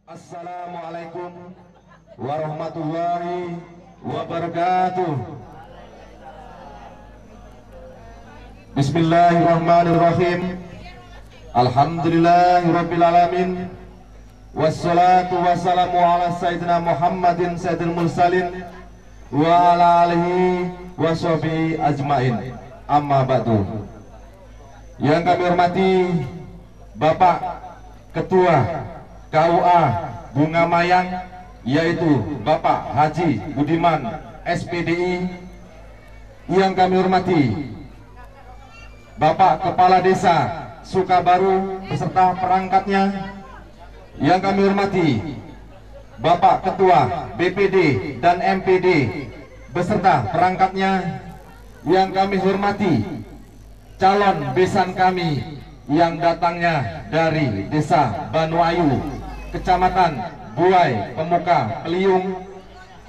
Assalamualaikum warahmatullahi wabarakatuh. Bismillahirrahmanirrahim. Alhamdulillahirabbil alamin. Wassalatu wassalamu ala sayyidina Muhammadin sayyidil mursalin wa ala alihi washabihi ajmain. Amma ba'du. Yang kami hormati Bapak Ketua KUA Bunga Mayang, yaitu Bapak Haji Budiman SPDI. Yang kami hormati Bapak Kepala Desa Sukabaru beserta perangkatnya. Yang kami hormati Bapak Ketua BPD dan MPD beserta perangkatnya. Yang kami hormati calon besan kami yang datangnya dari Desa Banuayu, Kecamatan Buai, Pemuka, Peliung.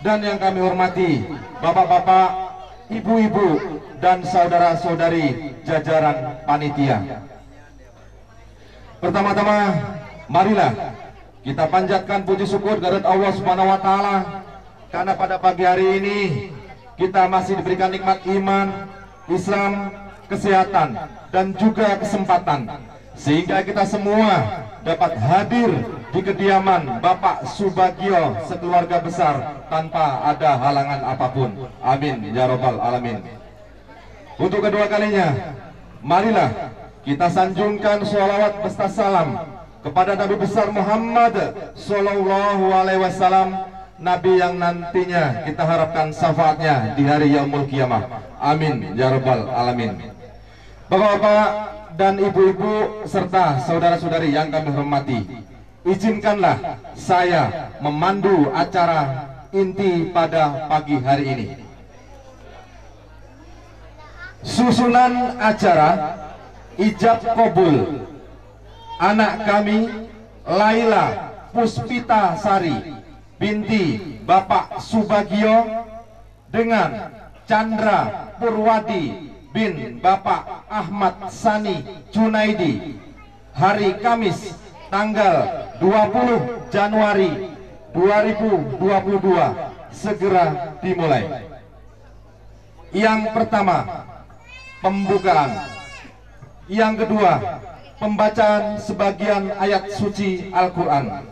Dan yang kami hormati bapak-bapak, ibu-ibu, dan saudara-saudari jajaran panitia. Pertama-tama, marilah kita panjatkan puji syukur kehadirat Allah Subhanahu wa Ta'ala, karena pada pagi hari ini kita masih diberikan nikmat iman, Islam, kesehatan, dan juga kesempatan, sehingga kita semua dapat hadir di kediaman Bapak Subagio sekeluarga besar tanpa ada halangan apapun. Amin ya robbal alamin. Untuk kedua kalinya, marilah kita sanjungkan sholawat beserta salam kepada Nabi besar Muhammad Sallallahu Alaihi Wasallam, Nabi yang nantinya kita harapkan syafaatnya di hari yaumul kiamah. Amin ya robbal alamin. Bapak-bapak dan ibu-ibu serta saudara-saudari yang kami hormati, izinkanlah saya memandu acara inti pada pagi hari ini. Susunan acara ijab kabul anak kami Laila Puspita Sari binti Bapak Subagio dengan Chandra Purwadi bin Bapak Ahmad Sani Junaidi, hari Kamis tanggal 20 Januari 2022 segera dimulai. Yang pertama, pembukaan. Yang kedua, pembacaan sebagian ayat suci Al-Quran.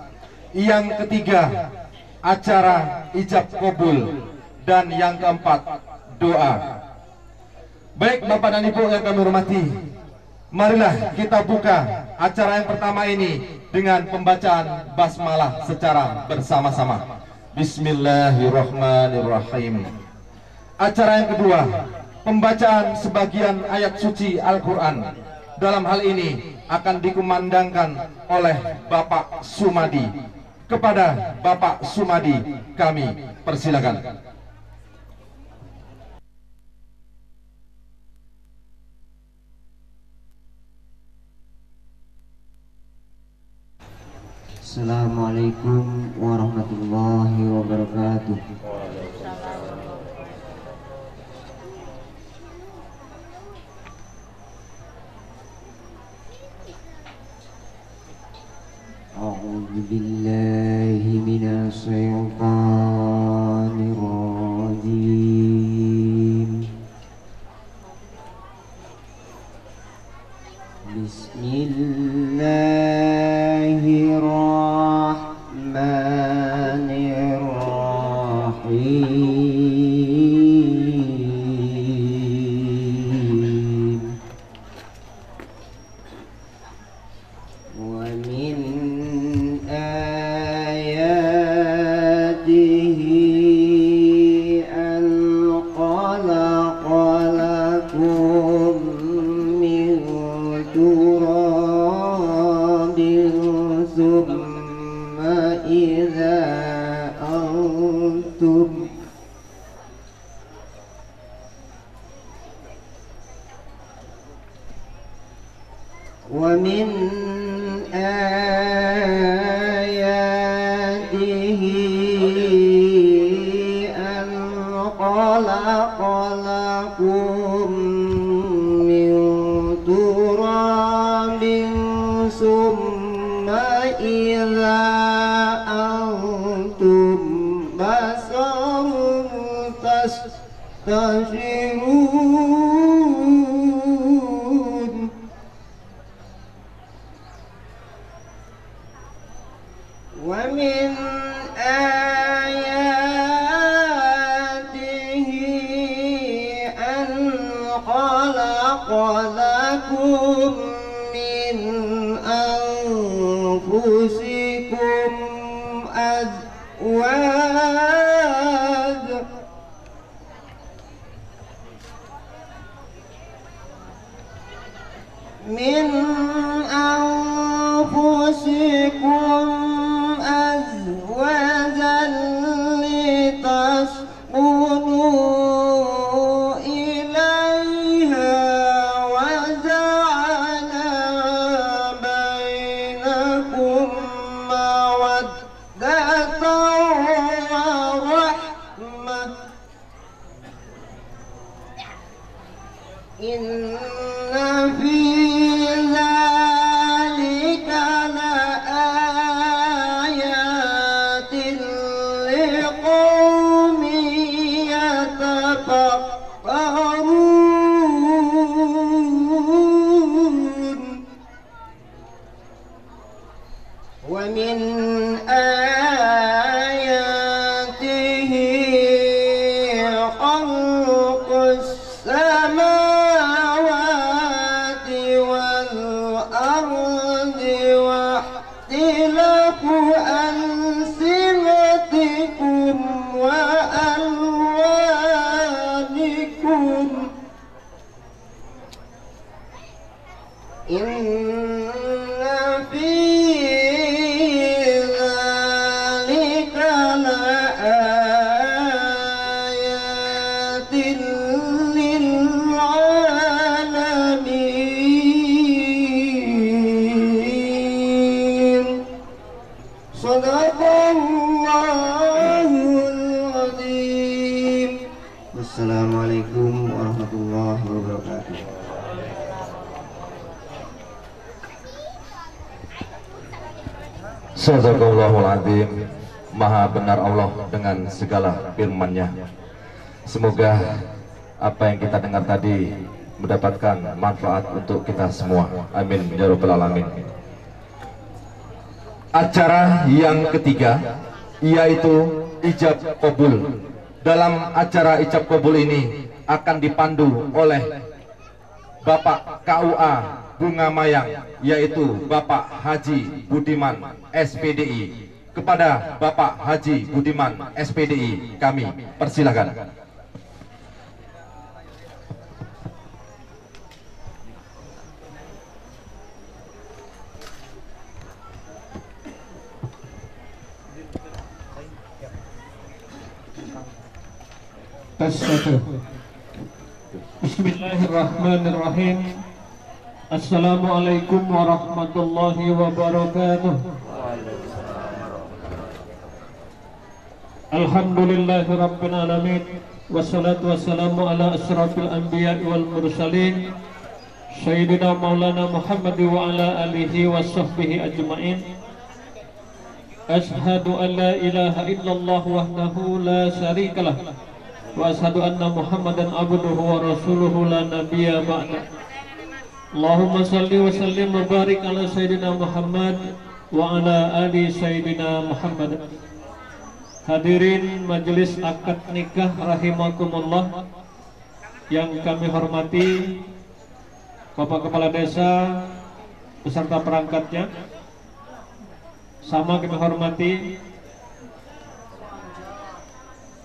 Yang ketiga, acara ijab kabul. Dan yang keempat, doa. Baik Bapak dan Ibu yang kami hormati, marilah kita buka acara yang pertama ini dengan pembacaan basmalah secara bersama-sama. Bismillahirrahmanirrahim. Acara yang kedua, pembacaan sebagian ayat suci Al-Quran. Dalam hal ini akan dikumandangkan oleh Bapak Sumadi. Kepada Bapak Sumadi kami persilakan. Assalamualaikum warahmatullahi wabarakatuh. A'udzu billahi minasy syaithanir rajim. Bismillahirrahmanirrahim. Wa min ayatihi an khalaqa lakum min turabin thumma idza antum wa min ayatihi an khalaqa lakum min turabin summa idza ينتشرون ومن آياته أن خلق لكم من أنفسكم أزواج من أنفسكم أزواجا لتسكنوا إليها وجعل بينكم مودة ورحمة إن في ذلك لآيات لقوم يتفكرون ومن آياته خلق السماوات والأرض واختلاف ألسنتكم وألوانكم إن في ذلك لآيات للعالمين صدق الله العظيم والسلام عليكم ورحمة الله وبركاته. Sadaqallahul azim. Maha benar Allah dengan segala firman-Nya. Semoga apa yang kita dengar tadi mendapatkan manfaat untuk kita semua. Amin ya rabbal alamin. Acara yang ketiga yaitu ijab qabul. Dalam acara ijab qabul ini akan dipandu oleh Bapak KUA Bunga Mayang, yaitu Bapak Haji Budiman SPDI. Kepada Bapak Haji Budiman SPDI kami persilakan. Bismillahirrahmanirrahim. Assalamualaikum warahmatullahi wabarakatuh. Alhamdulillahi rabbil alamin. Wassalatu wassalamu ala asrafil anbiya'i wal mursalin Sayyidina Maulana Muhammad wa ala alihi wa sahbihi ajma'in. Ashhadu an la ilaha illallah wahdahu la syarikalah wa ashhadu anna Muhammadan abduhu wa rasuluhu la nabiyya ba'da. Allahumma salli wa sallim wa barik ala Sayyidina Muhammad wa ala ali Sayyidina Muhammad. Hadirin majelis akad nikah rahimakumullah yang kami hormati, Bapak Kepala Desa beserta perangkatnya, sama kami hormati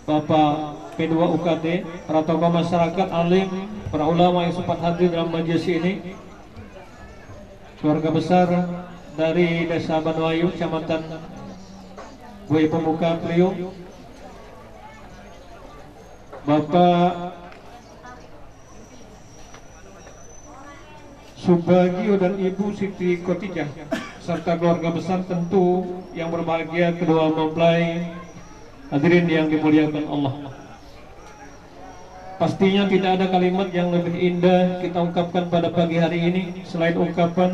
Bapak P2 UKT, para tokoh masyarakat, alim, para ulama yang sempat hadir dalam majelis ini, keluarga besar dari Desa Banuayu, Kecamatan Buai Pemuka Priuk, Bapak Subagio dan Ibu Siti Khotijah, serta keluarga besar tentu yang berbahagia, kedua mempelai, hadirin yang dimuliakan Allah. Pastinya tidak ada kalimat yang lebih indah kita ungkapkan pada pagi hari ini selain ungkapan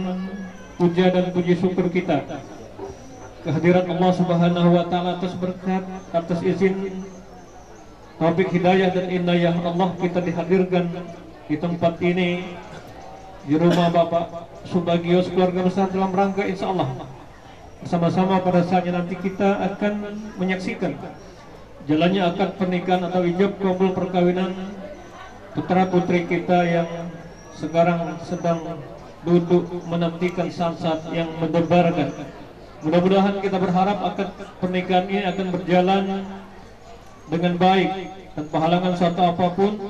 puja dan puji syukur kita kehadiran Allah Subhanahu wa Ta'ala atas berkat, atas izin taufik hidayah dan inayah Allah kita dihadirkan di tempat ini, di rumah Bapak Subagio keluarga besar dalam rangka insya Allah bersama-sama pada saatnya nanti kita akan menyaksikan jalannya akad pernikahan atau ijab kabul perkawinan putra putri kita yang sekarang sedang duduk menantikan saat-saat yang mendebarkan. Mudah-mudahan kita berharap akad pernikahan ini akan berjalan dengan baik tanpa halangan suatu apapun.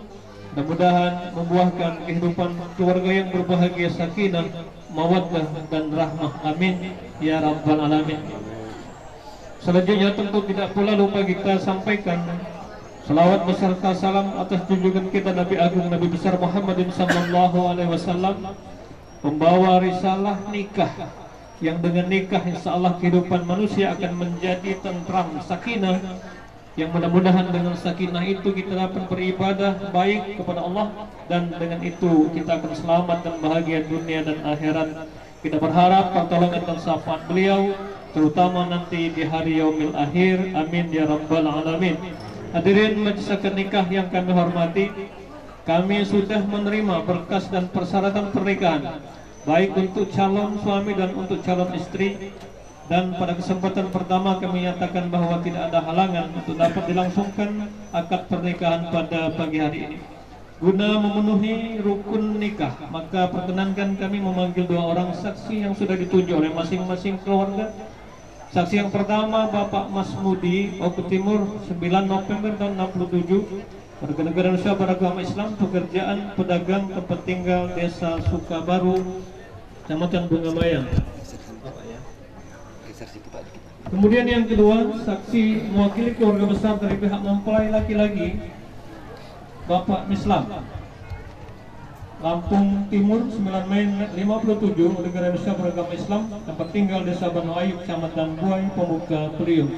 Mudah-mudahan membuahkan kehidupan keluarga yang berbahagia, sakinah, mawaddah dan rahmah. Amin ya rabbal alamin. Selanjutnya tentu tidak pula lupa kita sampaikan salawat beserta salam atas junjungan kita Nabi Agung Nabi besar Muhammadin sallallahu alaihi wasallam, pembawa risalah nikah, yang dengan nikah insyaallah kehidupan manusia akan menjadi tentram, sakinah, yang mudah-mudahan dengan sakinah itu kita dapat beribadah baik kepada Allah, dan dengan itu kita akan selamat dan bahagia dunia dan akhirat. Kita berharap pertolongan dan syafaat beliau terutama nanti di hari yaumil akhir. Amin ya rabbal alamin. Hadirin majelis akad nikah yang kami hormati, kami sudah menerima berkas dan persyaratan pernikahan baik untuk calon suami dan untuk calon istri, dan pada kesempatan pertama kami nyatakan bahwa tidak ada halangan untuk dapat dilangsungkan akad pernikahan pada pagi hari ini. Guna memenuhi rukun nikah, maka perkenankan kami memanggil dua orang saksi yang sudah ditunjuk oleh masing-masing keluarga. Saksi yang pertama Bapak Mas Mudi, Oku Timur, 9 November tahun 67, warga negara Indonesia beragama Islam, pekerjaan pedagang, tempat tinggal Desa Sukabaru, Kecamatan Bungamaya. Kemudian yang kedua, saksi mewakili keluarga besar dari pihak mempelai laki-laki, Bapak Mislam, Lampung Timur, 9 Mei 57, negara Indonesia beragama Islam, tempat tinggal Desa Banu Ayub, Kecamatan Buai, Pemuka, Priok.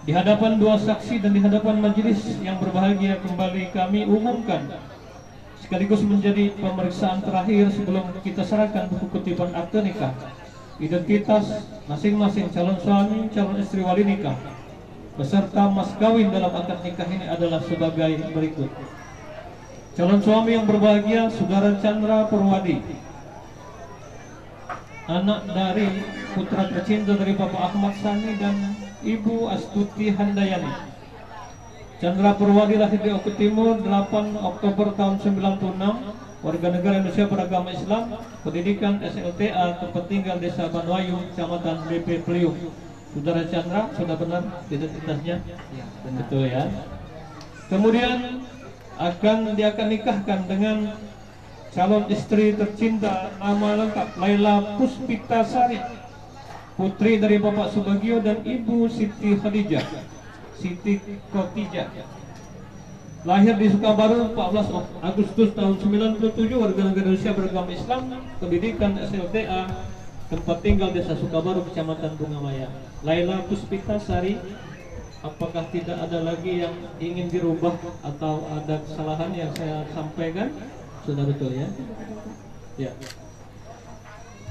Di hadapan dua saksi dan di hadapan majelis yang berbahagia kembali kami umumkan, sekaligus menjadi pemeriksaan terakhir sebelum kita serahkan buku kutipan akte nikah, identitas masing-masing calon suami, calon istri wali nikah, beserta mas kawin dalam akad nikah ini adalah sebagai berikut. Calon suami yang berbahagia, Saudara Chandra Purwadi, anak dari putra tercinta dari Bapak Ahmad Sani dan Ibu Astuti Handayani. Chandra Purwadi lahir di Oku Timur 8 Oktober tahun 96, warga negara Indonesia beragama Islam, pendidikan SLTA, tempat tinggal Desa Banuayu, Kecamatan BP Priuk. Saudara Chandra, sudah benar identitasnya? Ya, benar. Betul ya. Kemudian akan nikahkan dengan calon istri tercinta, nama lengkap Laila Puspita Sari, putri dari Bapak Subagio dan Ibu Siti Khadijah, Siti Khotijah. Lahir di Sukabaru 14 Agustus tahun 97, warga negara Indonesia beragama Islam, pendidikan SLTA, tempat tinggal Desa Sukabaru, Kecamatan Bungamaya. Laila Puspita Sari, apakah tidak ada lagi yang ingin dirubah atau ada kesalahan yang saya sampaikan? Sudah betul ya? Ya.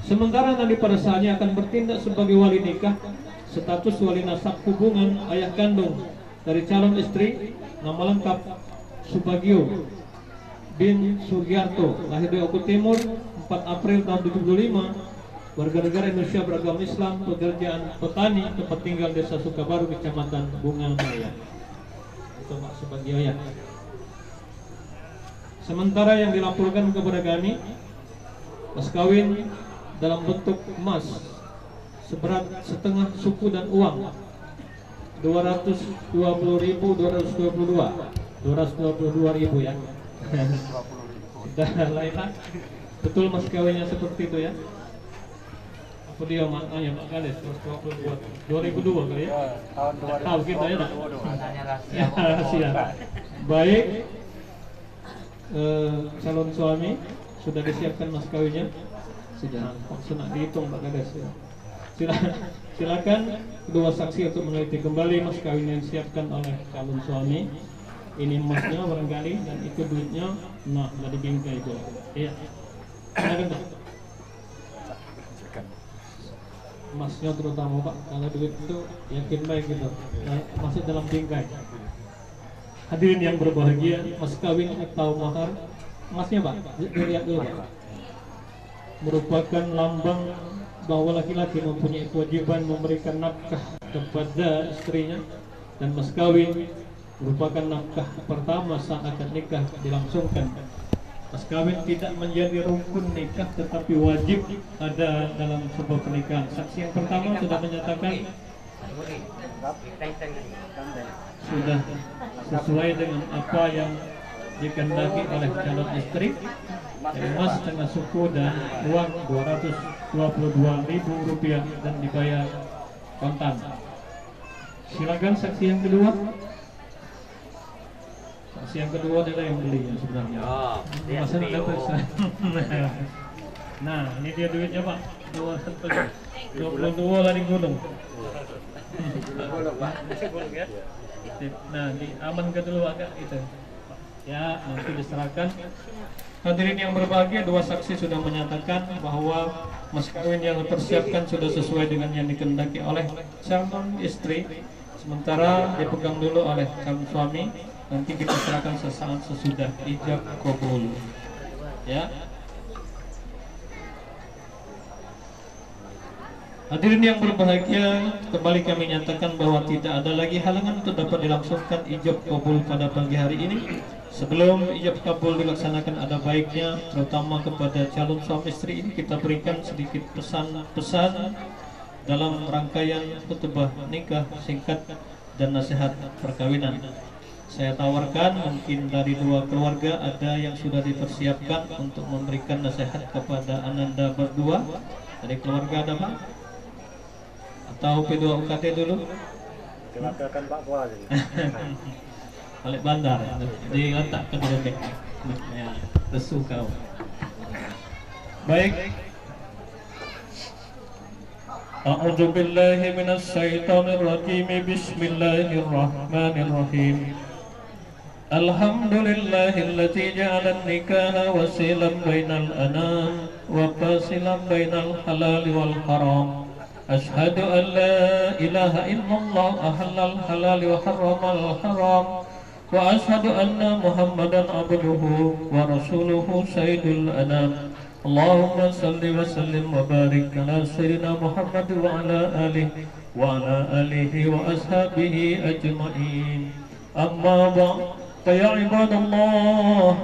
Sementara nanti pada saatnya akan bertindak sebagai wali nikah, status wali nasab hubungan ayah kandung dari calon istri, nama lengkap Subagio bin Sugiarto, lahir di Oku Timur 4 April tahun 75, warga negara Indonesia beragama Islam, pekerjaan petani, tempat tinggal Desa Sukabaru, Kecamatan Bungamaya. Itu Pak Subagio ya. Sementara yang dilaporkan kepada kami, mas kawin dalam bentuk emas seberat setengah suku dan uang 220.222 ya. Sudah Laila, betul mas kawinnya seperti itu ya? Apa dia maknanya Pak Kades 2002 kali ya? Tahu kita ya? Ya rahasia. Baik, calon suami sudah disiapkan mas kawinnya? Sudah. Sudah dihitung Pak Kades ya. Silakan kedua saksi untuk meneliti kembali mas kawin yang disiapkan oleh calon suami. Ini emasnya barangkali dan itu duitnya. Nah, dari bingkai itu. Iya. Silakan Pak. Emasnya terutama Pak, kalau duit itu yakin baik gitu. Masih dalam bingkai. Hadirin yang berbahagia, mas kawin atau mahar, masnya Pak, dilihat dulu Pak, merupakan lambang bahwa laki-laki mempunyai kewajiban memberikan nafkah kepada istrinya, dan mas kawin merupakan nafkah pertama saat akad nikah dilangsungkan. Mas kawin tidak menjadi rukun nikah tetapi wajib ada dalam sebuah pernikahan. Saksi yang pertama sudah menyatakan sudah sesuai dengan apa yang dikehendaki oleh calon istri, emas setengah suku dan uang Rp222.000 dan dibayar kontan. Silakan saksi yang kedua. Saksi yang kedua adalah yang beli ya sebenarnya. Masa dapat Nah, ini dia duitnya Pak. 22 lari gunung. Nah, diamankan dulu agak itu. Ya, nanti diserahkan. Hadirin yang berbahagia, dua saksi sudah menyatakan bahwa mas kawin yang dipersiapkan sudah sesuai dengan yang dikehendaki oleh calon istri, sementara dipegang dulu oleh calon suami. Nanti kita serahkan sesaat sesudah ijab kabul. Ya. Hadirin yang berbahagia, kembali kami nyatakan bahwa tidak ada lagi halangan untuk dapat dilangsungkan ijab kabul pada pagi hari ini. Sebelum ijab kabul dilaksanakan, ada baiknya terutama kepada calon suami istri ini kita berikan sedikit pesan-pesan dalam rangkaian khutbah nikah singkat dan nasihat perkawinan. Saya tawarkan mungkin dari dua keluarga ada yang sudah dipersiapkan untuk memberikan nasihat kepada ananda berdua. Dari keluarga ada Pak? Atau P2 UKT dulu? Silakan Pak Kuala. Balik bandar, diletakkan di bebek. Ya, lesu kau. Baik. A'udzu billahi minasy syaithanir rajim. Bismillahirrahmanirrahim. Alhamdulillahilladzi ja'ala an-nikaha wasilan bainal anam wa fasilan bainal halal wal haram. Ashhadu an la ilaha illallah ahallal halal wa harramal haram. Wa ashhadu anna Muhammadan abduhu wa rasuluhu sayyidul anam. Allahumma salli wa sallim wa barik ala sayyidina Muhammad wa ala alihi wa ashabihi ajma'in. Amma ba'd. Ya ibadallah,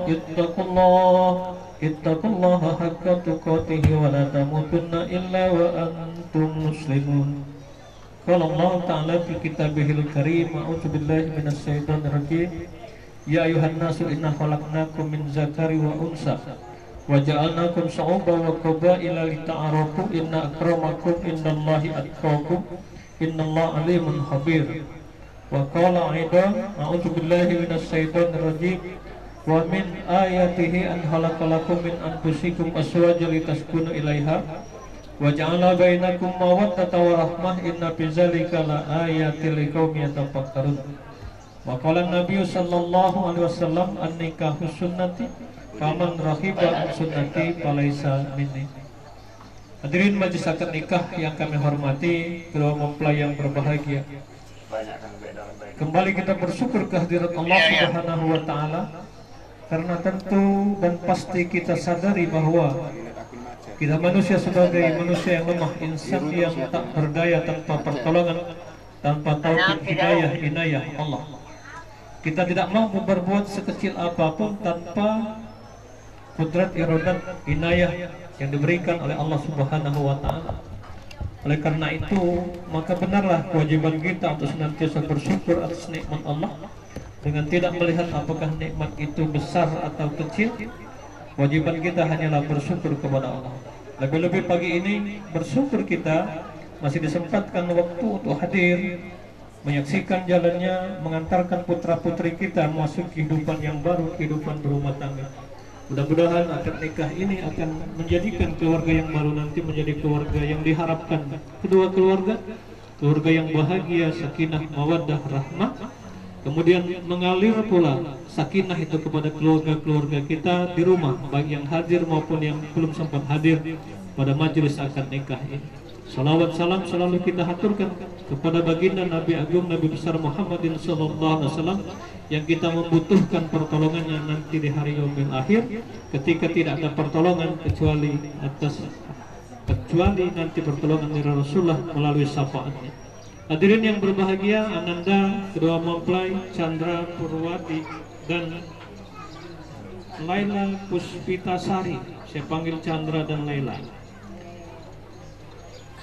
ittaqullaha haqqa tuqatih wa la tamutunna illa wa antum muslimun. Qala Allah Ta'ala fi kitabihil karim, a'udzu billahi minasy syaithanir rajim. Ya ayuhan nasu inna khalaqnakum min zakari wa unsa wa ja'alnakum syu'uban wa qabaila lita'arafu inna akramakum indallahi atqakum innallaha alimun khabir. Wa qala aidan a'udzu billahi minasy syaithanir rajim wa min ayatihi an khalaqalakum min anfusikum azwajan litaskunu ilaiha wa ja'ala bainakum mawaddatan wa rahmah inna fi dzalika la ayatil liqaumin yatafakkarun. Wa qala an-nabiy sallallahu alaihi wasallam an-nikahu sunnati faman rahiba an sunnati falaisa minni. Hadirin majelis akad nikah yang kami hormati, kedua mempelai yang berbahagia, kembali kita bersyukur kehadirat Allah Subhanahu wa Ta'ala, karena tentu dan pasti kita sadari bahwa kita manusia sebagai manusia yang lemah, insan yang tak berdaya tanpa pertolongan, tanpa taufik hidayah inayah Allah. Kita tidak mampu berbuat sekecil apapun tanpa kudrat iradat inayah yang diberikan oleh Allah Subhanahu wa Ta'ala. Oleh karena itu, maka benarlah kewajiban kita untuk senantiasa bersyukur atas nikmat Allah dengan tidak melihat apakah nikmat itu besar atau kecil. Kewajiban kita hanyalah bersyukur kepada Allah. Lebih-lebih pagi ini bersyukur kita masih disempatkan waktu untuk hadir, menyaksikan jalannya, mengantarkan putra-putri kita masuk kehidupan yang baru, kehidupan berumah tangga. Mudah-mudahan akad nikah ini akan menjadikan keluarga yang baru nanti menjadi keluarga yang diharapkan. Kedua keluarga yang bahagia, sakinah, mawaddah, rahmah. Kemudian mengalir pula sakinah itu kepada keluarga-keluarga kita di rumah, baik yang hadir maupun yang belum sempat hadir pada majelis akad nikah ini. Salawat salam selalu kita haturkan kepada baginda Nabi Agung Nabi besar Muhammadin sallallahu alaihi wasallam yang kita membutuhkan pertolongannya nanti di hari yaumil akhir, ketika tidak ada pertolongan kecuali nanti pertolongan dari Rasulullah melalui syafaatnya. Hadirin yang berbahagia, Ananda, kedua mempelai Chandra Purwati dan Laila Puspitasari, saya panggil Chandra dan Laila.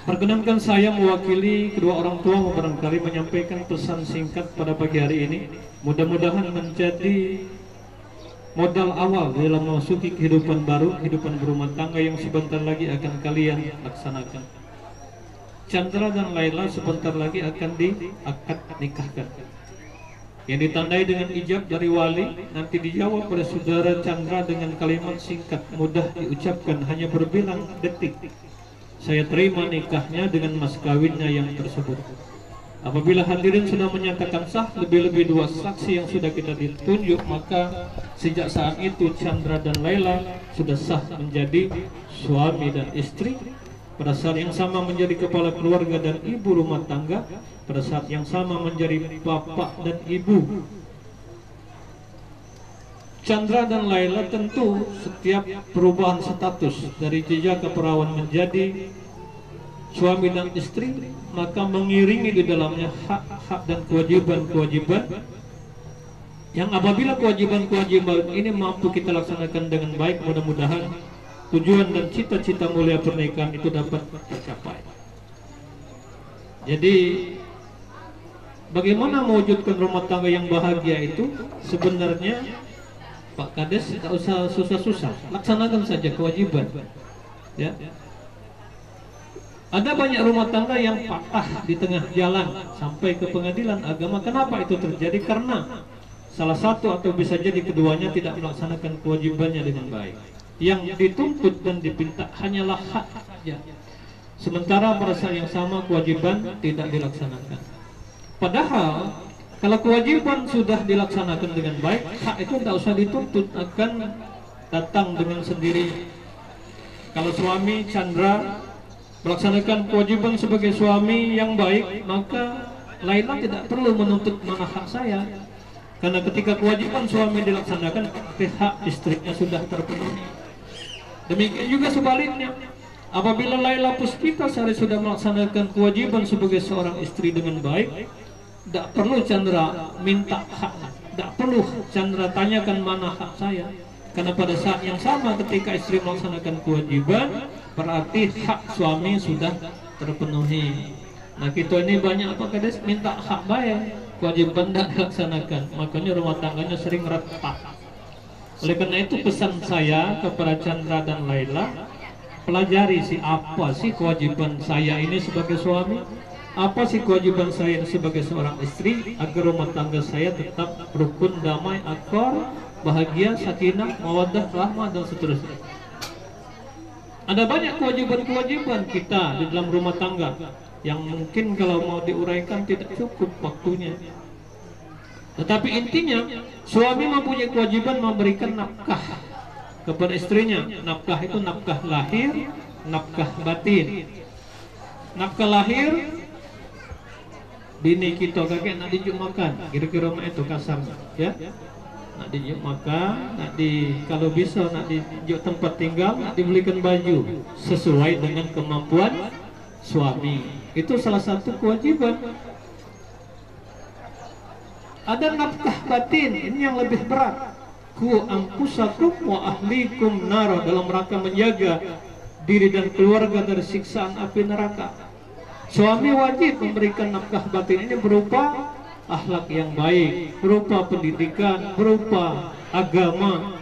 Perkenankan saya mewakili kedua orang tua barangkali menyampaikan pesan singkat pada pagi hari ini. Mudah-mudahan menjadi modal awal dalam memasuki kehidupan baru, kehidupan berumah tangga yang sebentar lagi akan kalian laksanakan. Chandra dan Laila sebentar lagi akan diakad nikahkan, yang ditandai dengan ijab dari wali. Nanti dijawab oleh saudara Chandra dengan kalimat singkat, mudah diucapkan, hanya berbilang detik. Saya terima nikahnya dengan mas kawinnya yang tersebut. Apabila hadirin sudah menyatakan sah, lebih-lebih dua saksi yang sudah kita ditunjuk, maka sejak saat itu Chandra dan Laila sudah sah menjadi suami dan istri. Pada saat yang sama menjadi kepala keluarga dan ibu rumah tangga. Pada saat yang sama menjadi bapak dan ibu. Chandra dan Laila tentu setiap perubahan status dari jejak keperawan menjadi suami dan istri, maka mengiringi di dalamnya hak-hak dan kewajiban-kewajiban yang apabila kewajiban-kewajiban ini mampu kita laksanakan dengan baik, mudah-mudahan tujuan dan cita-cita mulia pernikahan itu dapat tercapai. Jadi bagaimana mewujudkan rumah tangga yang bahagia itu? Sebenarnya Pak Kades tidak usah susah-susah, laksanakan saja kewajiban. Ya. Ada banyak rumah tangga yang patah di tengah jalan sampai ke pengadilan agama. Kenapa itu terjadi? Karena salah satu atau bisa jadi keduanya tidak melaksanakan kewajibannya dengan baik. Yang dituntut dan dipinta hanyalah hak saja, sementara pada saat yang sama kewajiban tidak dilaksanakan. Padahal kalau kewajiban sudah dilaksanakan dengan baik, hak itu tidak usah dituntut, akan datang dengan sendiri. Kalau suami Chandra melaksanakan kewajiban sebagai suami yang baik, maka Laila tidak perlu menuntut mana hak saya. Karena ketika kewajiban suami dilaksanakan, hak istrinya sudah terpenuhi. Demikian juga sebaliknya, apabila Laila Puspitasari sudah melaksanakan kewajiban sebagai seorang istri dengan baik, tidak perlu Chandra minta hak, tidak perlu Chandra tanyakan mana hak saya. Karena pada saat yang sama ketika istri melaksanakan kewajiban, berarti hak suami sudah terpenuhi. Nah kita ini banyak apa Kades minta hak bayar, kewajiban tidak dilaksanakan, makanya rumah tangganya sering retak. Oleh karena itu pesan saya kepada Chandra dan Laila, pelajari apa sih kewajiban saya ini sebagai suami, apa sih kewajiban saya sebagai seorang istri, agar rumah tangga saya tetap rukun, damai, akor, bahagia, sakinah, mawaddah, rahmah, dan seterusnya. Ada banyak kewajiban-kewajiban kita di dalam rumah tangga yang mungkin kalau mau diuraikan tidak cukup waktunya. Tetapi intinya, suami mempunyai kewajiban memberikan nafkah kepada istrinya. Nafkah itu nafkah lahir, nafkah batin. Nafkah lahir, bini kita kakek nak dijuk makan, kira-kira itu kasarnya, ya. Nak dijuk makan, kalau bisa nak dijuk tempat tinggal, nak dibelikan baju sesuai dengan kemampuan suami. Itu salah satu kewajiban. Ada nafkah batin, ini yang lebih berat. Ku anfusakum wa ahlikum nara, dalam rangka menjaga diri dan keluarga dari siksaan api neraka. Suami wajib memberikan nafkah batin ini berupa akhlak yang baik, berupa pendidikan, berupa agama,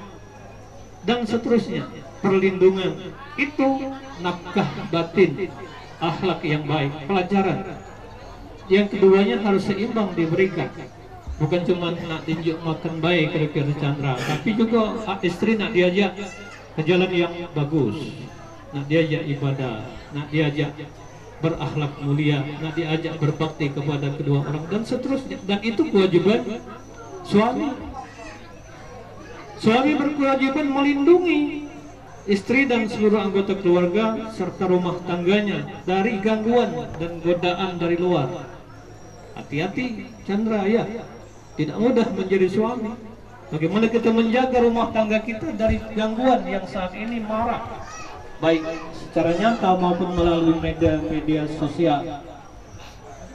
dan seterusnya, perlindungan. Itu nafkah batin, akhlak yang baik, pelajaran. Yang keduanya harus seimbang diberikan. Bukan cuma nak tunjuk makan baik kira-kira Chandra, tapi juga istri nak diajak ke jalan yang bagus, nak diajak ibadah, nak diajak berakhlak mulia, nak diajak berbakti kepada kedua orang, dan seterusnya. Dan itu kewajiban suami. Suami berkewajiban melindungi istri dan seluruh anggota keluarga serta rumah tangganya dari gangguan dan godaan dari luar. Hati-hati Chandra ya, tidak mudah menjadi suami. Bagaimana kita menjaga rumah tangga kita dari gangguan yang saat ini marak, baik secara nyata maupun melalui media sosial.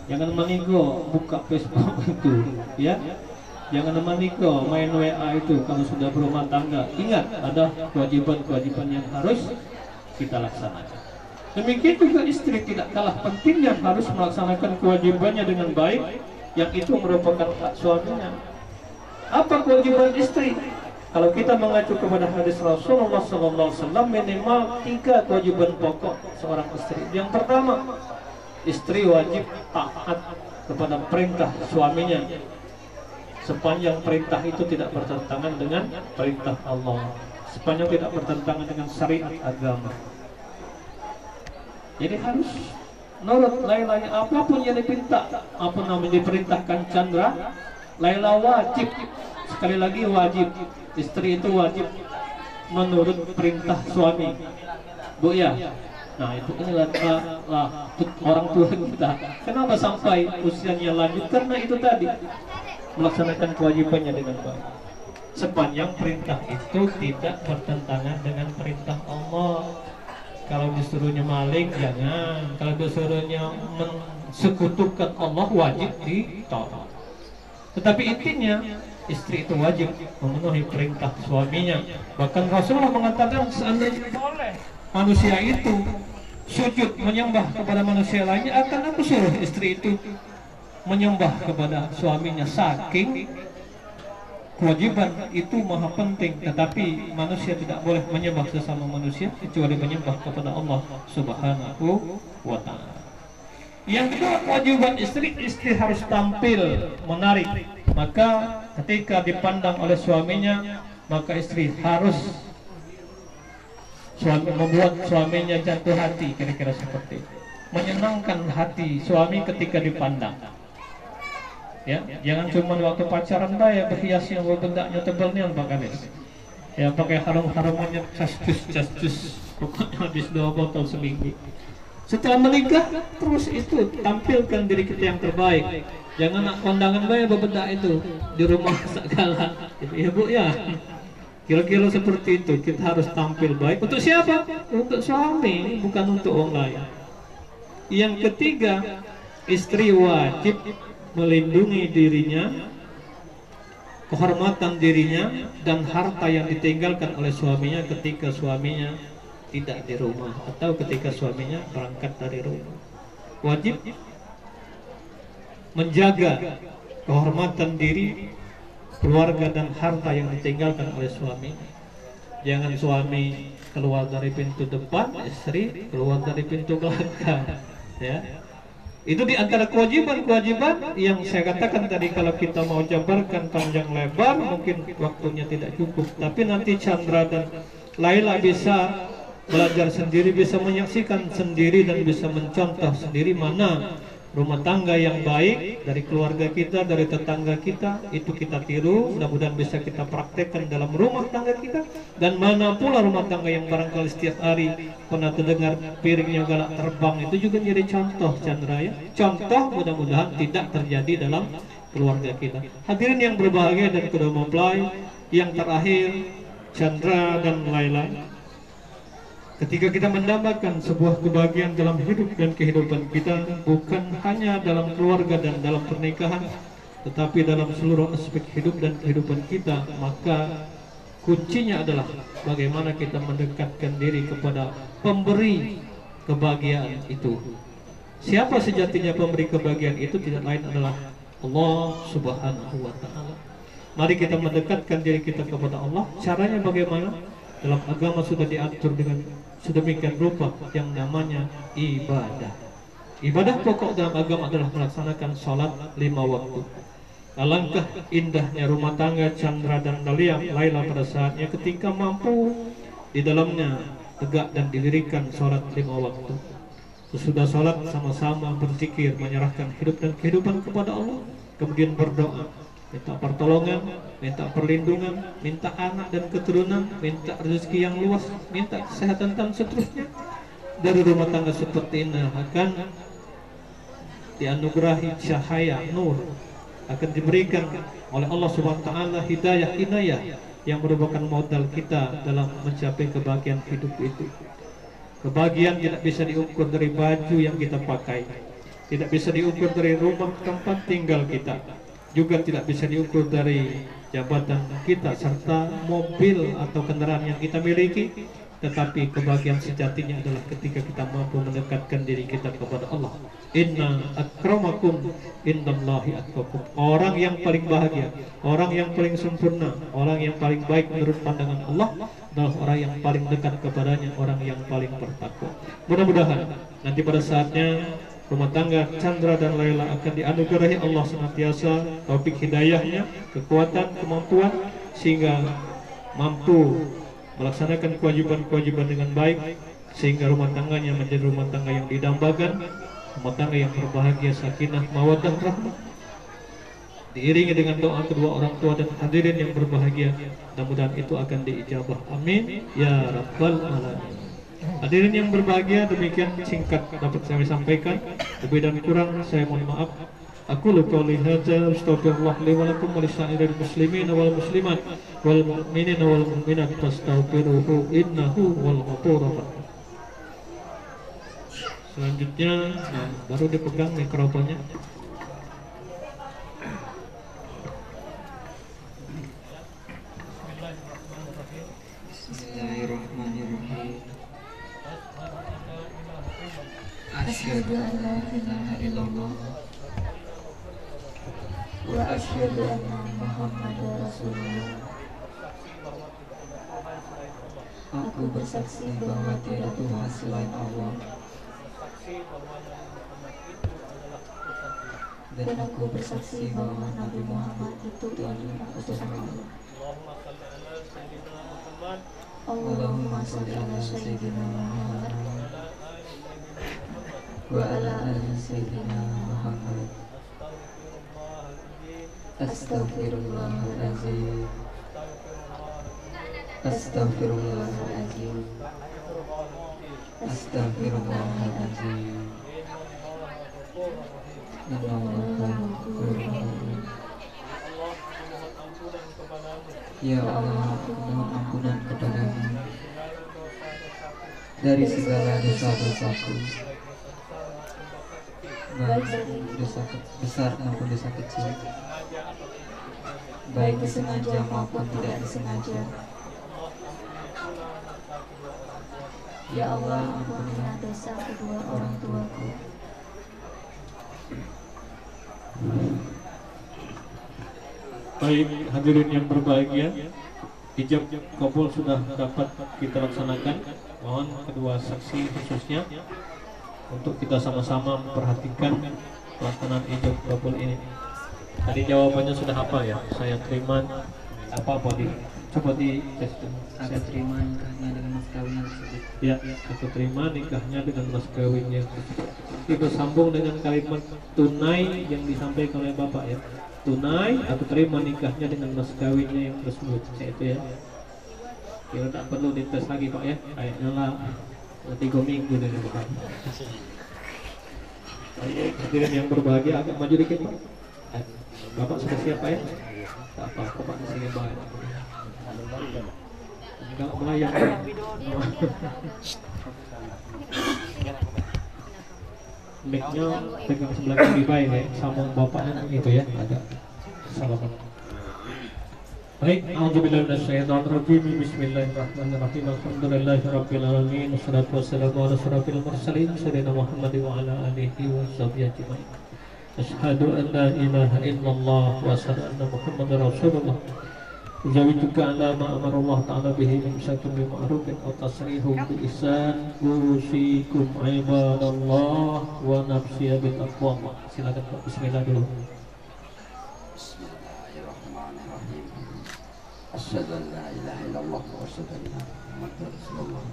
Jangan manigo buka Facebook itu, ya. Jangan manigo main WA itu kalau sudah berumah tangga. Ingat, ada kewajiban-kewajiban yang harus kita laksanakan. Demikian juga istri tidak kalah pentingnya harus melaksanakan kewajibannya dengan baik, yang itu merupakan hak suaminya. Apa kewajiban istri? Kalau kita mengacu kepada hadis Rasulullah SAW, minimal 3 kewajiban pokok seorang istri. Yang pertama, istri wajib taat kepada perintah suaminya sepanjang perintah itu tidak bertentangan dengan perintah Allah, sepanjang tidak bertentangan dengan syariat agama. Jadi harus nurut Laila, apapun yang dipinta, apa namanya diperintahkan Chandra, Laila wajib, sekali lagi wajib, istri itu wajib menurut perintah suami, Bu ya. Nah itu inilah orang tua kita. Kenapa sampai usianya lanjut? Karena itu tadi, melaksanakan kewajibannya dengan baik. Sepanjang perintah itu tidak bertentangan dengan perintah Allah. Kalau disuruhnya maling jangan, kalau disuruhnya mensekutukan Allah wajib ditolak. Tetapi intinya istri itu wajib memenuhi perintah suaminya. Bahkan Rasulullah mengatakan seandainya boleh manusia itu sujud menyembah kepada manusia lainnya, akan aku suruh istri itu menyembah kepada suaminya. Saking kewajiban itu maha penting, tetapi manusia tidak boleh menyembah sesama manusia kecuali menyembah kepada Allah Subhanahu wa ta'ala. Yang kedua, kewajiban istri harus tampil menarik. Maka ketika dipandang oleh suaminya, maka istri harus membuat suaminya jatuh hati, kira-kira seperti itu. Menyenangkan hati suami ketika dipandang. Ya, jangan cuma waktu pacaran ya berhias yang bendanya tebalnya Pak Kades. Ya pakai harum-harumannya cascus, pokoknya habis 2 botol seminggu. Setelah menikah terus itu tampilkan diri kita yang terbaik. Jangan nak kondangan bayar bebedak itu di rumah segala. Ya Bu ya. Kira-kira seperti itu, kita harus tampil baik. Untuk siapa? Untuk suami, bukan untuk orang lain. Yang ketiga, istri wajib melindungi dirinya, kehormatan dirinya, dan harta yang ditinggalkan oleh suaminya ketika suaminya tidak di rumah atau ketika suaminya berangkat dari rumah. Wajib menjaga kehormatan diri, keluarga, dan harta yang ditinggalkan oleh suami. Jangan suami keluar dari pintu depan, istri keluar dari pintu belakang. Ya, itu di antara kewajiban-kewajiban yang saya katakan tadi. Kalau kita mau jabarkan panjang lebar, mungkin waktunya tidak cukup. Tapi nanti Chandra dan Laila bisa belajar sendiri, bisa menyaksikan sendiri, dan bisa mencontoh sendiri mana rumah tangga yang baik dari keluarga kita, dari tetangga kita. Itu kita tiru, mudah-mudahan bisa kita praktekkan dalam rumah tangga kita. Dan mana pula rumah tangga yang barangkali setiap hari pernah terdengar piringnya galak terbang, itu juga jadi contoh Chandra ya. Contoh mudah-mudahan tidak terjadi dalam keluarga kita. Hadirin yang berbahagia dan kedua mempelai, yang terakhir Chandra dan Laila, ketika kita mendambakan sebuah kebahagiaan dalam hidup dan kehidupan kita, bukan hanya dalam keluarga dan dalam pernikahan, tetapi dalam seluruh aspek hidup dan kehidupan kita, maka kuncinya adalah bagaimana kita mendekatkan diri kepada pemberi kebahagiaan itu. Siapa sejatinya pemberi kebahagiaan itu? Tidak lain adalah Allah Subhanahu wa ta'ala. Mari kita mendekatkan diri kita kepada Allah. Caranya bagaimana? Dalam agama sudah diatur dengan sedemikian rupa yang namanya ibadah. Ibadah pokok dalam agama adalah melaksanakan sholat 5 waktu. Alangkah indahnya rumah tangga Chandra dan Laila pada saatnya ketika mampu di dalamnya tegak dan didirikan sholat 5 waktu. Sesudah sholat sama-sama berzikir, menyerahkan hidup dan kehidupan kepada Allah, kemudian berdoa. minta pertolongan, minta perlindungan, minta anak dan keturunan, minta rezeki yang luas, minta kesehatan dan seterusnya. Dari rumah tangga seperti ini akan dianugerahi cahaya nur, akan diberikan oleh Allah Subhanahu wa taala hidayah inayah yang merupakan modal kita dalam mencapai kebahagiaan hidup itu. Kebahagiaan tidak bisa diukur dari baju yang kita pakai, tidak bisa diukur dari rumah tempat tinggal kita, juga tidak bisa diukur dari jabatan kita serta mobil atau kendaraan yang kita miliki. Tetapi kebahagiaan sejatinya adalah ketika kita mampu mendekatkan diri kita kepada Allah. Inna akramakum indallahi atqakum. Orang yang paling bahagia, orang yang paling sempurna, orang yang paling baik menurut pandangan Allah adalah orang yang paling dekat kepadanya, orang yang paling bertakwa. Mudah-mudahan nanti pada saatnya rumah tangga Chandra dan Laila akan dianugerahi Allah senantiasa taufik hidayahnya, kekuatan, kemampuan, sehingga mampu melaksanakan kewajiban-kewajiban dengan baik, sehingga rumah tangganya menjadi rumah tangga yang didambakan, rumah tangga yang berbahagia, sakinah, mawaddah, rahmah, diiringi dengan doa kedua orang tua dan hadirin yang berbahagia. Mudah-mudahan itu akan diijabah, amin ya rabbal alamin. Hadirin yang berbahagia, demikian singkat dapat saya sampaikan. Lebih dan kurang saya mohon maaf. Aku qouli hadza astaghfirullah li wa lakum wa lisa'iril muslimin wal muslimat wal mu'minin wal mu'minat fastaghfiruhu innahu wal ghafurur rahim. Selanjutnya baru dipegang mikrofonnya. Bismillahirrahmanirrahim. Asyhadu an la ilaha illallah wa asyhadu anna Muhammadar Rasulullah. Aku bersaksi bahwa tidak Tuhan selain Allah, dan aku bersaksi bahwa Nabi Muhammad itu utusan Allah. Allahumma shalli ala sayyidina Muhammad wa ala ali sayyidina Muhammad. Astaghfirullahaladzim. Astaghfirullahaladzim. Astaghfirullahaladzim. Ya Allah, aku mohon ampunan kepadamu dari segala dosa-dosaku, baik dosa besar maupun dosa kecil, baik disengaja maupun tidak disengaja. Ya Allah, ampunilah dosa kedua orang tuaku. Baik, hadirin yang berbahagia, ijab kabul sudah dapat kita laksanakan. Mohon kedua saksi khususnya untuk kita sama-sama memperhatikan pelaksanaan ijab kabul ini. Tadi jawabannya sudah hafal ya? Saya terima apa di coba di tes. Saya terima nikahnya dengan mas kawin tersebut. Ya, aku terima nikahnya dengan mas kawinnya. Itu sambung dengan kalimat tunai yang disampaikan oleh Bapak ya. Tunai, aku terima nikahnya dengan mas kawinnya yang tersebut. Itu ya. Kita tak perlu dites lagi Pak ya. Kayaknya lah 3 minggu dari Bapak. Baik, hadirin yang berbahagia, agak maju dikit Pak. Bapak sudah siap Pak ya? Tak apa-apa Pak, disini Pak. Enggak melayang. Mic-nya pegang sebelah kiri baik ya, sambung bapaknya begitu ya, ada salah. Baik, a'udzubillahi minasyaitonirrajim. Bismillahirrahmanirrahim. Alhamdulillahirabbil alamin. Wassalatu wassalamu ala asyrofil mursalin sayyidina Muhammad wa ala alihi washabbihi ajmain. Asyhadu an la ilaha illallah wa asyhadu anna Muhammadar Rasulullah. Zawituka ala ma amarallah ta'ala bihi imsakun bi ma'rufin aw tasrihum bi ihsan usikum ibadallah wa nafsiya bil taqwa. Silakan Pak, bismillah dulu. Bismillahirrahmanirrahim. Asyhadu an la ilaha illallah wa asyhadu anna Muhammadar Rasulullah.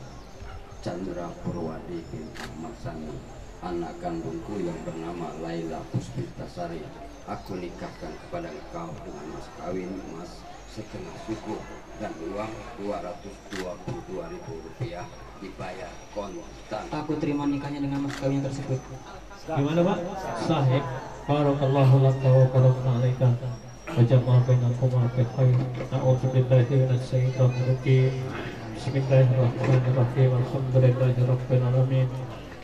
Chandra Purwadi bin Ahmad Sani, anak kandungku yang bernama Laila Puspitasari, aku nikahkan kepada engkau dengan mas kawin emas setengah suku dan uang 222.000 rupiah dibayar kontan. Aku terima nikahnya dengan mas kawin tersebut. Gimana Pak? Sahih. Barakallahu laka wa baraka alaika. Wa jama'a bainakuma bil khair. A'udzu billahi minasy syaithanir rajim. Bismillahirrahmanirrahim. Alhamdulillahi rabbil alamin.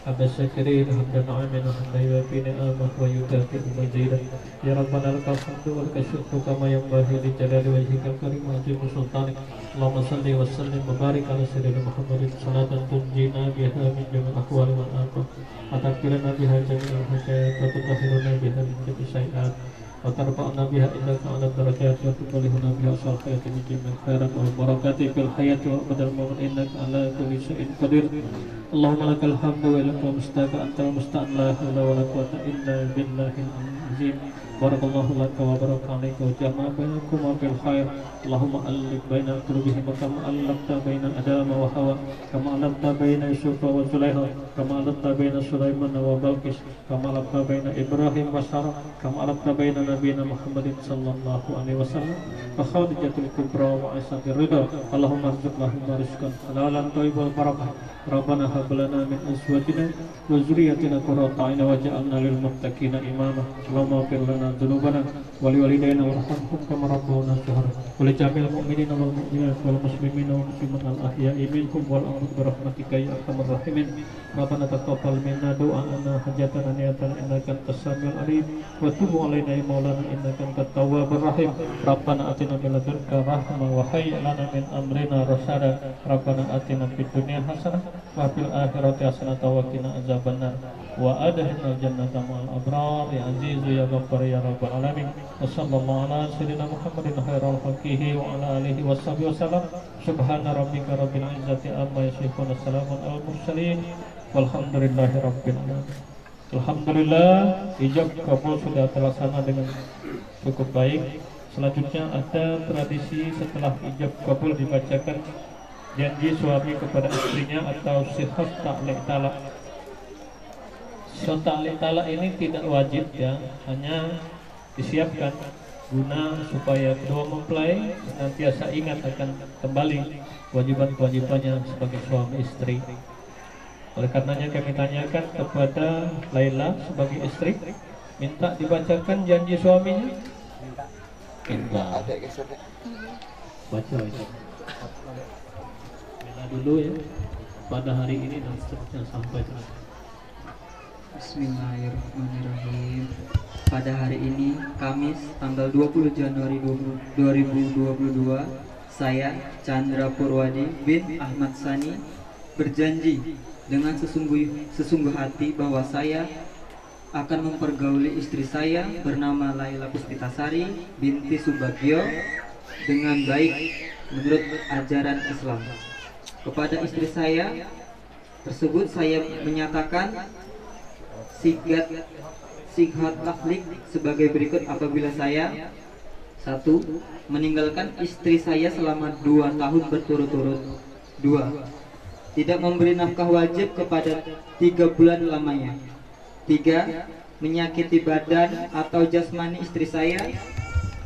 Abasyakirin hamdan amin hamdan yuwafi ni'amah wa yukafi mazidah. Ya Rabbana lakal hamdu wa lakal syukru kama yanbaghi li jalali wajhikal karim wa azimi sultanik. Allahumma salli wa sallim wa barik ala sayyidina Muhammadin salatan tunjina biha min jamil ahwali wal afat wa takfirana biha jami'al hajat wa tutahhiruna biha min jami'i sayyi'at wa tarfa'na biha indaka ala darajat wa tuballighuna biha asal hayati min jami'il khairat wal barakati fil hayati wa badal maut innaka ala kulli syai'in qadir. Allahumma lakal hamdu wa lakal mustaka antal musta'an la hawla wa la quwwata illa billahil azim. Barakallahu laka wa baraka alaika wa jama'a bainakuma bil khair. Allahumma alif baina qulubihim kama alafta baina adama wa hawa kama alafta baina yusufa wa zulaikha kama alafta baina sulaiman wa balqis kama alafta baina ibrahim wa sarah kama alafta baina nabiyina muhammadin sallallahu alaihi wasallam wa khadijatul kubra wa aisyah ridha. Allahumma arzuq lahum rizqan halalan thayyiban barakah. Rabbana hab lana min azwajina wa dzurriyyatina qurrata a'yun waj'alna lil muttaqina imama. Allahumma ighfir lana dzunubana wa liwalidayna warhamhum kama rabbawna shighara. Jamil mu'minina wal mu'minat wal muslimina wal muslimat al ahya'i minhum wal amwat bi rahmatika ya arhamar rahimin. Rabbana taqabbal minna du'ana hajatana niyatana innaka antas samiul alim wa tub 'alaina ya maulana innaka antat tawwabur rahim. Rabbana atina min ladunka rahmah wa hayyi' lana min amrina rasyada. Rabbana atina fid dunya hasanah wa fil akhirati hasanah wa qina azabannar wa adkhilnal jannata ma'al abrar ya azizu ya ghaffar ya rabbal alamin. Wa sallallahu ala sayyidina Muhammadin khairal khalqihi wa ala alihi washabihi wasallam. Subhana rabbika rabbil izzati amma yasifun. Assalamun alal mursalin walhamdulillahi rabbil alamin. Alhamdulillah, ijab kabul sudah terlaksana dengan cukup baik. Selanjutnya ada tradisi setelah ijab kabul dibacakan janji suami kepada istrinya atau sihhat ta'liq talak. So ta'liq talak ini tidak wajib ya, hanya disiapkan guna supaya kedua mempelai senantiasa ingat akan kembali kewajiban-kewajibannya sebagai suami istri. Oleh karenanya kami tanyakan kepada Laila sebagai istri, minta dibacakan janji suaminya. Minta. Baca itu. Bila dulu ya, pada hari ini dan seterusnya sampai terus. Bismillahirrahmanirrahim. Pada hari ini, Kamis, tanggal 20 Januari 2022, saya, Chandra Purwadi bin Ahmad Sani, berjanji dengan sesungguh hati bahwa saya akan mempergauli istri saya bernama Laila Puspitasari binti Subagio dengan baik menurut ajaran Islam. Kepada istri saya tersebut saya menyatakan sighat takhlik sebagai berikut apabila saya 1. Meninggalkan istri saya selama 2 tahun berturut-turut. 2. Tidak memberi nafkah wajib kepada 3 bulan lamanya. 3. Menyakiti badan atau jasmani istri saya.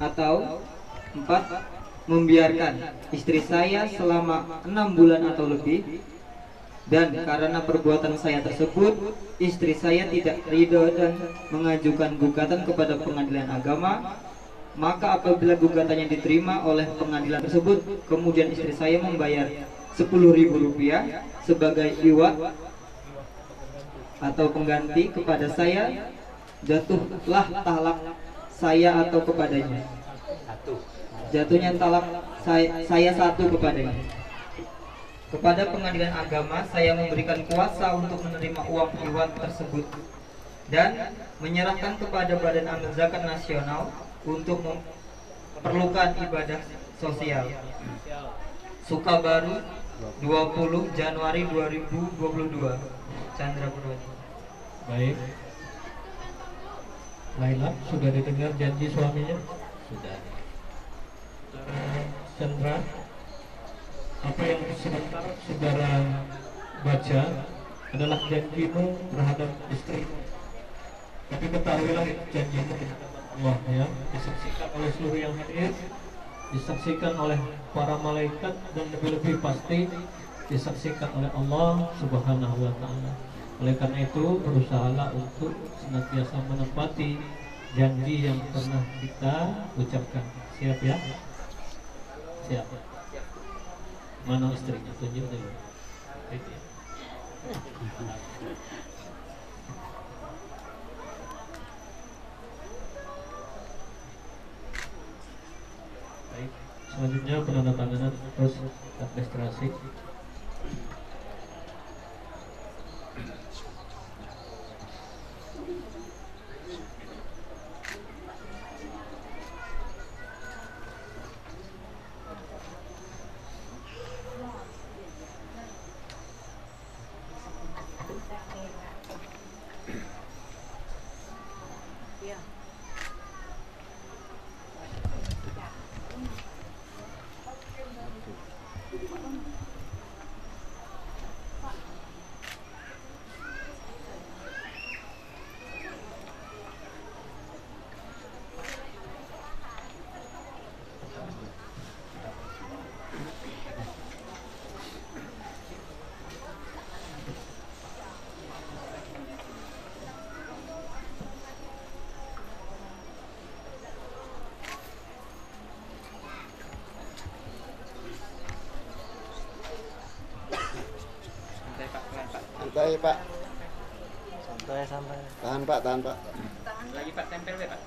Atau 4. Membiarkan istri saya selama 6 bulan atau lebih. Dan karena perbuatan saya tersebut, istri saya tidak ridho dan mengajukan gugatan kepada pengadilan agama. Maka apabila gugatannya diterima oleh pengadilan tersebut, kemudian istri saya membayar Rp10.000 sebagai iwat atau pengganti kepada saya, jatuhlah talak saya atau kepadanya. Jatuhnya talak saya 1 kepadanya. Kepada pengadilan agama, saya memberikan kuasa untuk menerima uang iwat tersebut dan menyerahkan kepada Badan Amil Zakat Nasional untuk memperlukan ibadah sosial. Sukabaru, 20 Januari 2022. Chandra Purwadi. Baik. Laila, sudah didengar janji suaminya? Sudah. Chandra, apa yang sebentar saudara baca adalah janjimu terhadap istri. Tapi ketahuilah janjimu tidak tepat. Allah ya, disaksikan oleh seluruh yang hadir, disaksikan oleh para malaikat, dan lebih-lebih pasti disaksikan oleh Allah Subhanahu wa Ta'ala. Oleh karena itu, berusahalah untuk senantiasa menepati janji yang pernah kita ucapkan. Siap ya? Siap. Mana istrinya? Tunjuk dulu. Baik, selanjutnya penandatanganan terus administrasi. Santai Pak. Santai. Tahan Pak, tahan Pak. Lagi Pak, tempel Pak.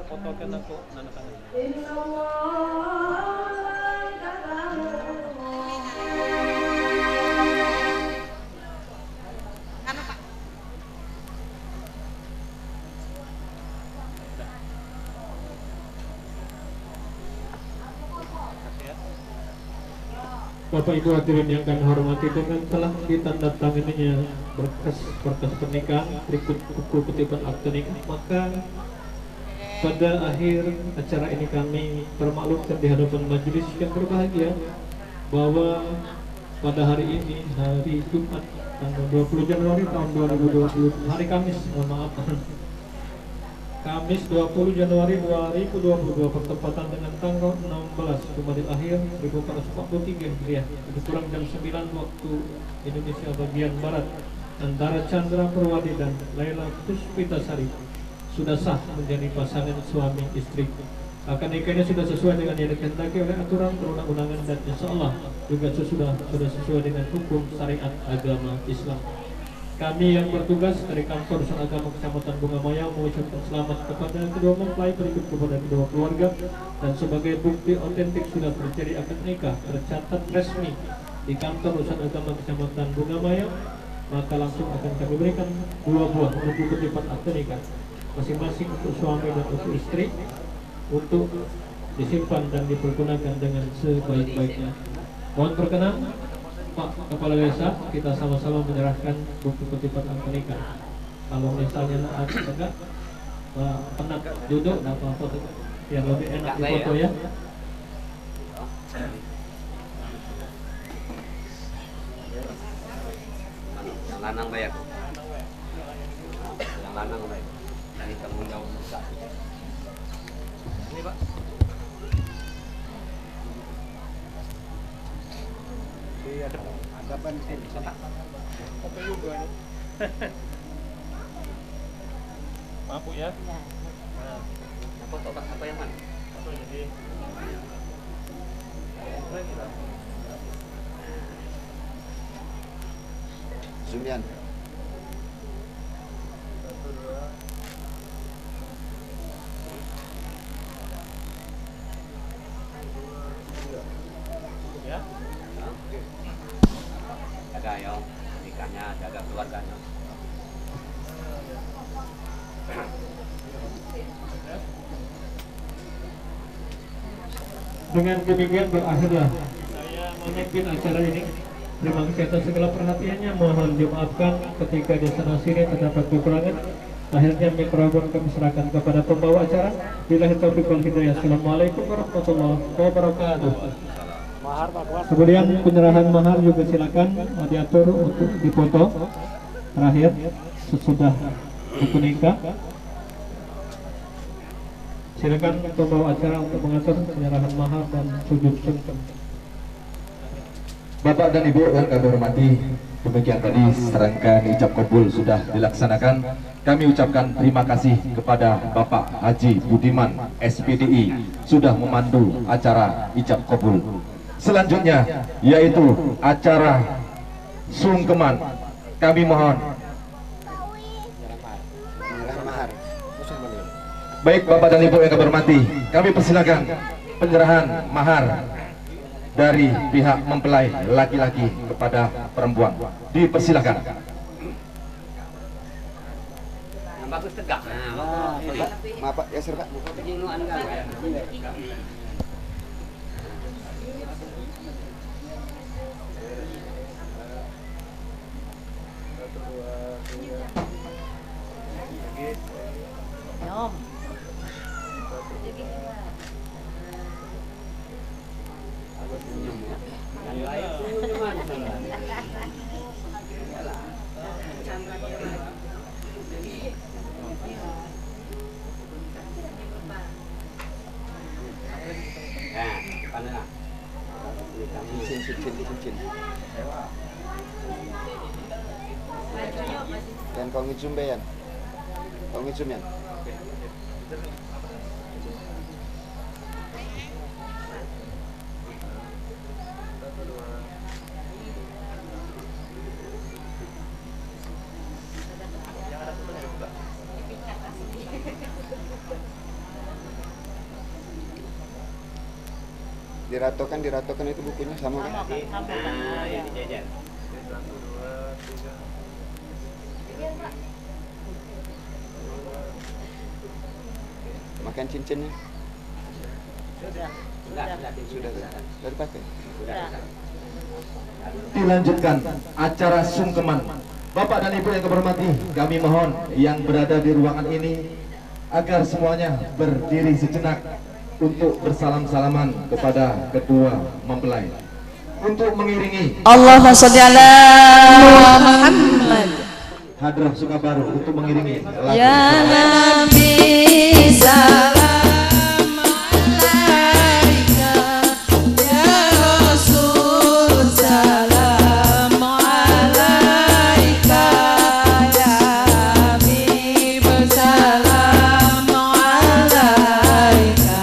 Fotokan aku nanda tangan. Bapak Ibu hadirin yang kami hormati, dengan telah ditandatanganinya berkas pernikahan berikut buku kutipan akte nikah, maka pada akhir acara ini kami permaklumkan di hadapan majelis yang berbahagia bahwa pada hari ini, hari Jumat tanggal 20 Januari tahun 2020, hari Kamis, mohon maaf, Kamis 20 Januari 2022 bertepatan dengan tanggal 16 Jumadil Akhir 1443 Hijriah, lebih kurang jam 9 waktu Indonesia bagian Barat, antara Chandra Perwadi dan Laila Puspitasari sudah sah menjadi pasangan suami istri. Akad nikahnya sudah sesuai dengan yang dikehendaki oleh aturan perundang-undangan dan insya Allah juga sudah sesuai dengan hukum syariat agama Islam. Kami yang bertugas dari kantor Urusan Agama Kecamatan Bunga Maya mengucapkan selamat kepada kedua mempelai, berikut kepada kedua keluarga, dan sebagai bukti otentik sudah terjadi akad nikah tercatat resmi di kantor Urusan Agama Kecamatan Bunga Maya, maka langsung akan kami berikan 2 buah buku kutipan akte nikah masing-masing untuk suami dan untuk istri untuk disimpan dan dipergunakan dengan sebaik-baiknya. Mohon berkenan Pak Kepala Desa, kita sama-sama menyerahkan buku kutipan akte nikah. Kalau misalnya enggak pernah duduk, apa foto biar lebih enak di foto ya. Yang lanang bayar. Yang lanang bayar. Dari tanggung jawab besar. Ini Pak. Ada pensil cetak. Foto juga ini. Mampu ya? Nah, Foto Pak, apa yang mana? foto jadi. Zumian. Dengan demikian berakhirlah saya memimpin acara ini. Terima kasih atas segala perhatiannya. Mohon dimaafkan ketika di sana sini terdapat kekurangan. Akhirnya mikrofon kami serahkan kepada pembawa acara. Billahi taufiq wal hidayah. Assalamualaikum warahmatullahi wabarakatuh. Kemudian penyerahan mahar juga silakan diatur untuk dipoto terakhir sesudah buku nikah. Silakan pembawa acara untuk mengatur penyerahan mahar dan sujud sungkem. Bapak dan Ibu yang kami hormati, demikian tadi serangkaian ijab kabul sudah dilaksanakan. Kami ucapkan terima kasih kepada Bapak Haji Budiman SPDI sudah memandu acara ijab kabul. Selanjutnya yaitu acara sungkeman. Kami mohon. Baik Bapak dan Ibu yang kami hormati, kami persilakan penyerahan mahar dari pihak mempelai laki-laki kepada perempuan. Dipersilakan. Bagus tegak. Maaf Pak, ya Pak. Dan kau ngicum bayan, kau ngicum ya. Diratokan itu bukunya sama kan? Nah, ya dijajan. Makan cincinnya? Sudah dipakai? Dilanjutkan acara sungkeman. Bapak dan Ibu yang kami hormati, kami mohon yang berada di ruangan ini agar semuanya berdiri sejenak untuk bersalam-salaman kepada kedua mempelai. Untuk mengiringi Allahumma sholli ala Muhammad. Hadrah Sukabaru untuk mengiringi lagu Ya Nabi salam alaika, ya Rasul salam alaika, ya Habib salam alaika,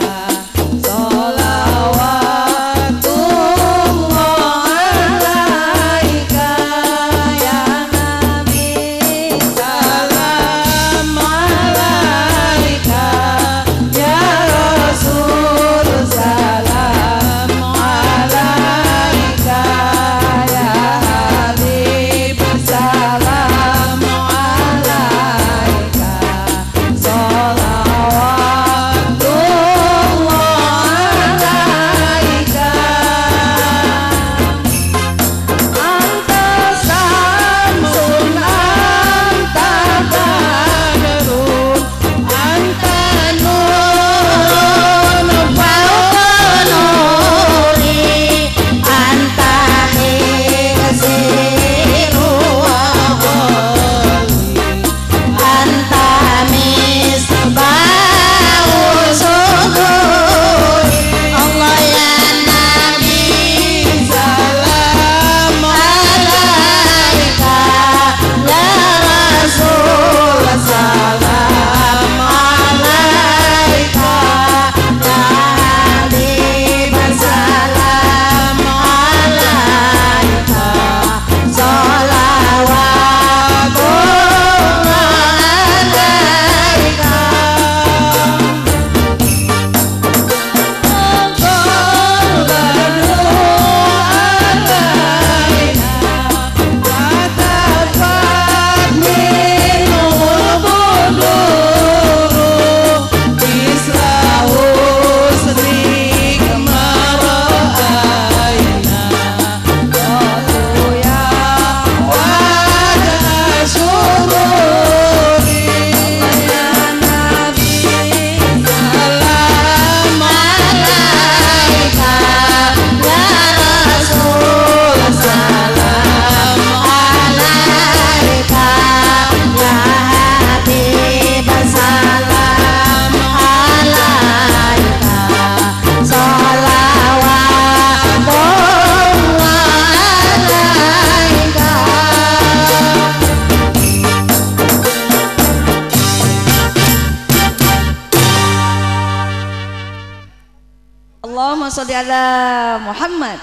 sholawatullah alaika, ya Nabi salam alaika, Allahumma sholli ala Muhammad.